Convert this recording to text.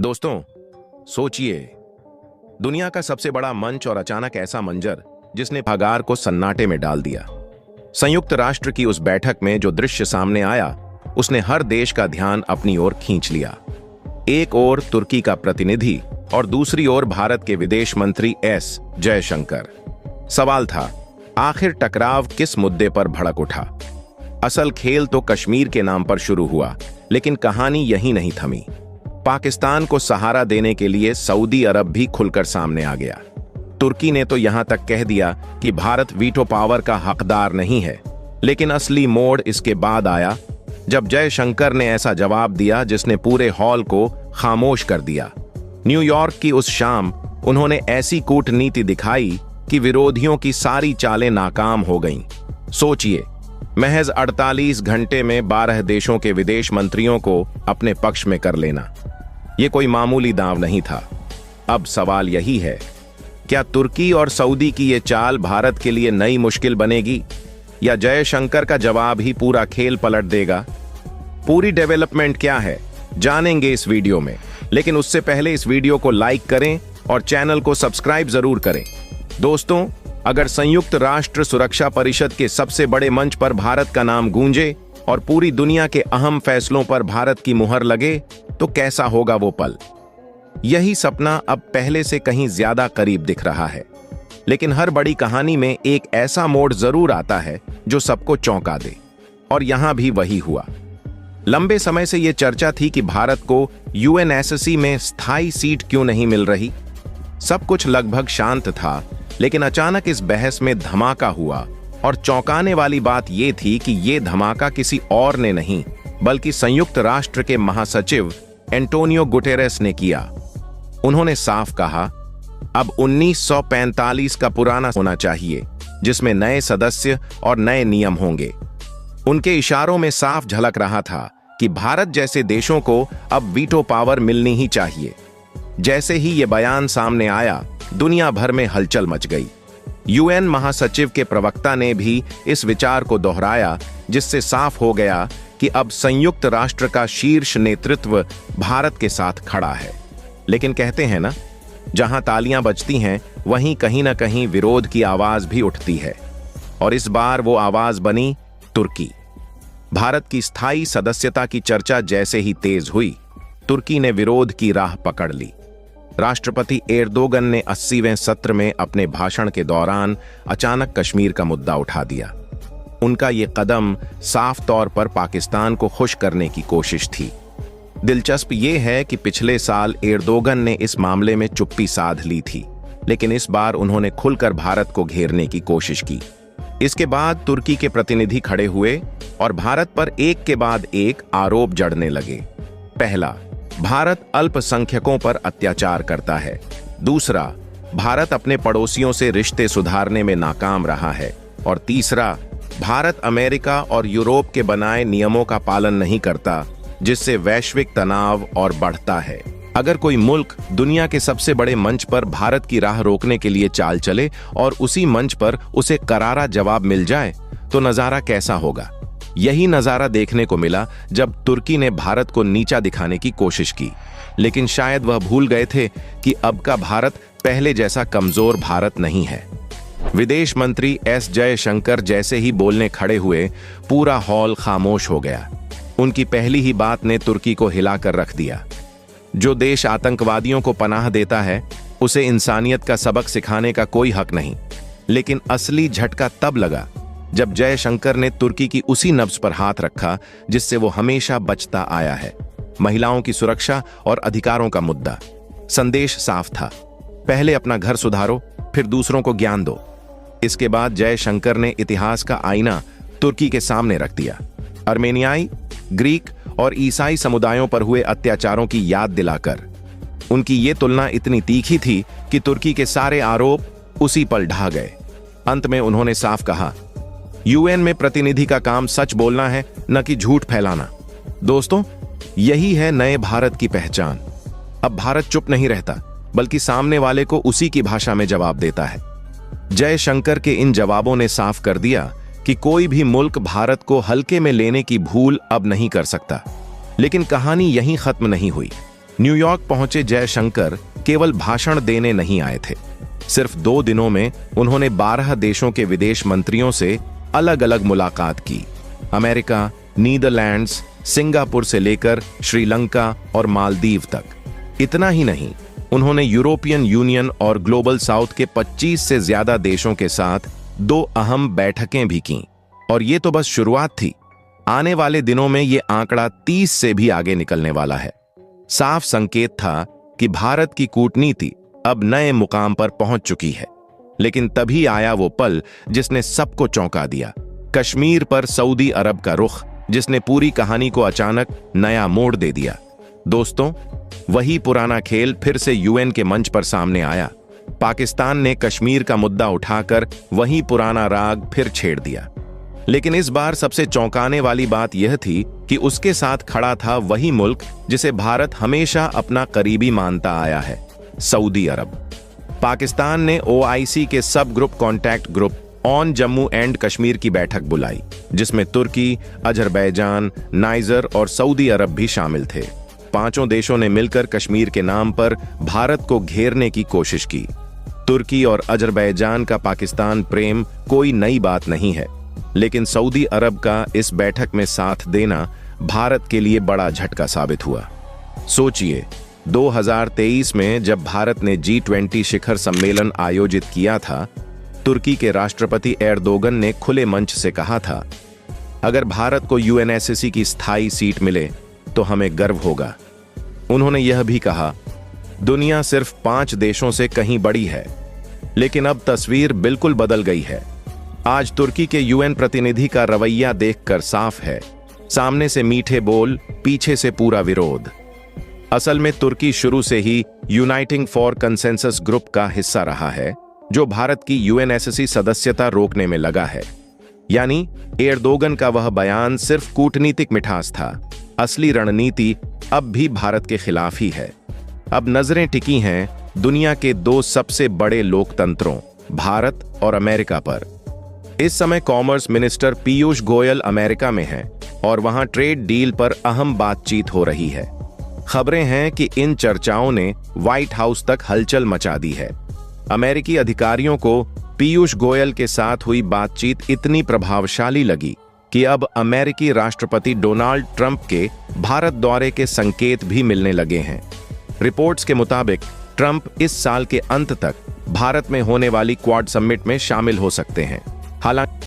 दोस्तों, सोचिए, दुनिया का सबसे बड़ा मंच और अचानक ऐसा मंजर जिसने भागार को सन्नाटे में डाल दिया। संयुक्त राष्ट्र की उस बैठक में जो दृश्य सामने आया, उसने हर देश का ध्यान अपनी ओर खींच लिया। एक ओर तुर्की का प्रतिनिधि और दूसरी ओर भारत के विदेश मंत्री एस जयशंकर। सवाल था, आखिर टकराव किस मुद्दे पर भड़क उठा? असल खेल तो कश्मीर के नाम पर शुरू हुआ, लेकिन कहानी यहीं नहीं थमी। पाकिस्तान को सहारा देने के लिए सऊदी अरब भी खुलकर सामने आ गया। तुर्की ने तो यहां तक कह दिया कि भारत वीटो पावर का हकदार नहीं है। लेकिन असली मोड़ इसके बाद आया, जब जयशंकर ने ऐसा जवाब दिया जिसने पूरे हॉल को खामोश कर दिया। न्यूयॉर्क की उस शाम उन्होंने ऐसी कूटनीति दिखाई कि विरोधियों की सारी चालें नाकाम हो गईं। सोचिए, महज 48 घंटे में 12 देशों के विदेश मंत्रियों को अपने पक्ष में कर लेना, ये कोई मामूली दांव नहीं था। अब सवाल यही है, क्या तुर्की और सऊदी की ये चाल भारत के लिए नई मुश्किल बनेगी, या जयशंकर का जवाब ही पूरा खेल पलट देगा? पूरी डेवलपमेंट क्या है, जानेंगे इस वीडियो में। लेकिन उससे पहले इस वीडियो को लाइक करें और चैनल को सब्सक्राइब जरूर करें। दोस्तों, अगर संयुक्त राष्ट्र सुरक्षा परिषद के सबसे बड़े मंच पर भारत का नाम गूंजे और पूरी दुनिया के अहम फैसलों पर भारत की मुहर लगे, तो कैसा होगा वो पल? यही सपना अब पहले से कहीं ज्यादा करीब दिख रहा है। लेकिन हर बड़ी कहानी में एक ऐसा मोड़ जरूर आता है जो सबको चौंका दे, और यहां भी वही हुआ। लंबे समय से यह चर्चा थी कि भारत को यूएनएससी में स्थायी सीट क्यों नहीं मिल रही। सब कुछ लगभग शांत था, लेकिन अचानक इस बहस में धमाका हुआ, और चौंकाने वाली बात यह थी कि यह धमाका किसी और ने नहीं, बल्कि संयुक्त राष्ट्र के महासचिव एंटोनियो गुटेरेस ने किया। उन्होंने साफ कहा, अब 1945 का पुराना होना चाहिए, जिसमें नए सदस्य और नए नियम होंगे। उनके इशारों में साफ झलक रहा था कि भारत जैसे देशों को अब वीटो पावर मिलनी ही चाहिए। जैसे ही यह बयान सामने आया, दुनिया भर में हलचल मच गई। यूएन महासचिव के प्रवक्ता ने भी इस विचार को दोहराया, जिससे साफ हो गया कि अब संयुक्त राष्ट्र का शीर्ष नेतृत्व भारत के साथ खड़ा है। लेकिन कहते हैं ना, जहां तालियां बजती हैं वहीं कहीं ना कहीं विरोध की आवाज भी उठती है। और इस बार वो आवाज बनी तुर्की। भारत की स्थायी सदस्यता की चर्चा जैसे ही तेज हुई, तुर्की ने विरोध की राह पकड़ ली। राष्ट्रपति एर्दोगन ने 80वें सत्र में अपने भाषण के दौरान अचानक कश्मीर का मुद्दा उठा दिया। उनका ये कदम साफ तौर पर पाकिस्तान को खुश करने की कोशिश थी। दिलचस्प ये है कि पिछले साल एर्दोगन ने इस मामले में चुप्पी साध ली थी, लेकिन इस बार उन्होंने खुलकर भारत को घेरने की कोशिश की। इसके बाद तुर्की के प्रतिनिधि खड़े हुए और भारत पर एक के बाद एक आरोप जड़ने लगे। पहला, भारत अल्पसंख्यकों पर अत्याचार करता है। दूसरा, भारत अपने पड़ोसियों से रिश्ते सुधारने में नाकाम रहा है। और तीसरा, भारत अमेरिका और यूरोप के बनाए नियमों का पालन नहीं करता, जिससे वैश्विक तनाव और बढ़ता है। अगर कोई मुल्क दुनिया के सबसे बड़े मंच पर भारत की राह रोकने के लिए चाल चले और उसी मंच पर उसे करारा जवाब मिल जाए, तो नजारा कैसा होगा? यही नजारा देखने को मिला जब तुर्की ने भारत को नीचा दिखाने की कोशिश की। लेकिन शायद वह भूल गए थे कि अब का भारत पहले जैसा कमजोर भारत नहीं है। विदेश मंत्री एस जयशंकर जैसे ही बोलने खड़े हुए, पूरा हॉल खामोश हो गया। उनकी पहली ही बात ने तुर्की को हिलाकर रख दिया। जो देश आतंकवादियों को पनाह देता है, उसे इंसानियत का सबक सिखाने का कोई हक नहीं। लेकिन असली झटका तब लगा जब जयशंकर ने तुर्की की उसी नब्ज पर हाथ रखा जिससे वो हमेशा बचता आया है, महिलाओं की सुरक्षा और अधिकारों का मुद्दा। संदेश साफ था, पहले अपना घर सुधारो, फिर दूसरों को ज्ञान दो। इसके बाद जयशंकर ने इतिहास का आईना तुर्की के सामने रख दिया। अर्मेनियाई, ग्रीक और ईसाई समुदायों पर हुए अत्याचारों की याद दिलाकर। उनकी ये तुलना इतनी तीखी थी कि तुर्की के सारे आरोप उसी पल ढह गए। अंत में उन्होंने साफ कहा, यूएन में प्रतिनिधि का काम सच बोलना है, न कि झूठ फैलाना। दोस्तों, यही है नए भारत की पहचान। अब भारत चुप नहीं रहता, बल्कि सामने वाले को उसी की भाषा में जवाब देता है। जयशंकर के इन जवाबों ने साफ कर दिया कि कोई भी मुल्क भारत को हल्के में लेने की भूल अब नहीं कर सकता। लेकिन कहानी यहीं खत्म नहीं हुई। न्यूयॉर्क पहुंचे जयशंकर केवल भाषण देने नहीं आए थे। सिर्फ 2 दिनों में उन्होंने 12 देशों के विदेश मंत्रियों से अलग अलग मुलाकात की। अमेरिका, नीदरलैंड्स, सिंगापुर से लेकर श्रीलंका और मालदीव तक। इतना ही नहीं, उन्होंने यूरोपियन यूनियन और ग्लोबल साउथ के 25 से ज्यादा देशों के साथ 2 अहम बैठकें भी कीं। और ये तो बस शुरुआत थी। आने वाले दिनों में ये आंकड़ा 30 से भी आगे निकलने वाला है। साफ संकेत था कि भारत की कूटनीति अब नए मुकाम पर पहुंच चुकी है। लेकिन तभी आया वो पल जिसने सबको चौंका दिया। कश्मीर पर सऊदी अरब का रुख, जिसने पूरी कहानी को अचानक नया मोड़ दे दिया। दोस्तों, वही पुराना खेल फिर से यूएन के मंच पर सामने आया। पाकिस्तान ने कश्मीर का मुद्दा उठाकर वही पुराना राग फिर छेड़ दिया। लेकिन इस बार सबसे चौंकाने वाली बात यह थी कि उसके साथ खड़ा था वही मुल्क जिसे भारत हमेशा अपना करीबी मानता आया है, सऊदी अरब। पाकिस्तान ने ओआईसी के सब group contact group on Jammu and Kashmir की बैठक बुलाई, जिसमें तुर्की, अजरबैजान, नाइजर और सऊदी अरब भी शामिल थे। 5 देशों ने मिलकर कश्मीर के नाम पर भारत को घेरने की कोशिश की। तुर्की और अजरबैजान का पाकिस्तान प्रेम कोई नई बात नहीं है, लेकिन सऊदी अरब का इस बैठक में साथ देना भारत के लिए बड़ा झटका साबित हुआ। सोचिए, 2023 में जब भारत ने G20 शिखर सम्मेलन आयोजित किया था, तुर्की के राष्ट्रपति एर्दोगन ने खुले मंच से कहा था, अगर भारत को यूएनएससी की स्थायी सीट मिले तो हमें गर्व होगा। उन्होंने यह भी कहा, दुनिया सिर्फ 5 देशों से कहीं बड़ी है, लेकिन अब तस्वीर बिल्कुल बदल गई है। आज तुर्की के यूएन प्रतिनिधि का रवैया देखकर साफ है, सामने से मीठे बोल, पीछे से पूरा विरोध। असल में तुर्की शुरू से ही यूनाइटिंग फॉर कंसेंसस ग्रुप का हिस्सा रहा है, जो भारत की यूएनएससी सदस्यता रोकने में लगा है। यानी एर्दोगन का वह बयान सिर्फ कूटनीतिक मिठास था, असली रणनीति अब भी भारत के खिलाफ ही है। अब नजरें टिकी हैं दुनिया के 2 सबसे बड़े लोकतंत्रों, भारत और अमेरिका पर। इस समय commerce minister Piyush Goyal America में हैं और वहां ट्रेड डील पर अहम बातचीत हो रही है। खबरें हैं कि इन चर्चाओं ने व्हाइट हाउस तक हलचल मचा दी है। अमेरिकी अधिकारियों को पीयूष गोयल के साथ हुई बातचीत इतनी प्रभावशाली लगी कि अब अमेरिकी राष्ट्रपति डोनाल्ड ट्रंप के भारत दौरे के संकेत भी मिलने लगे हैं। रिपोर्ट्स के मुताबिक ट्रंप इस साल के अंत तक भारत में होने वाली क्वाड समिट में शामिल हो सकते हैं। हालांकि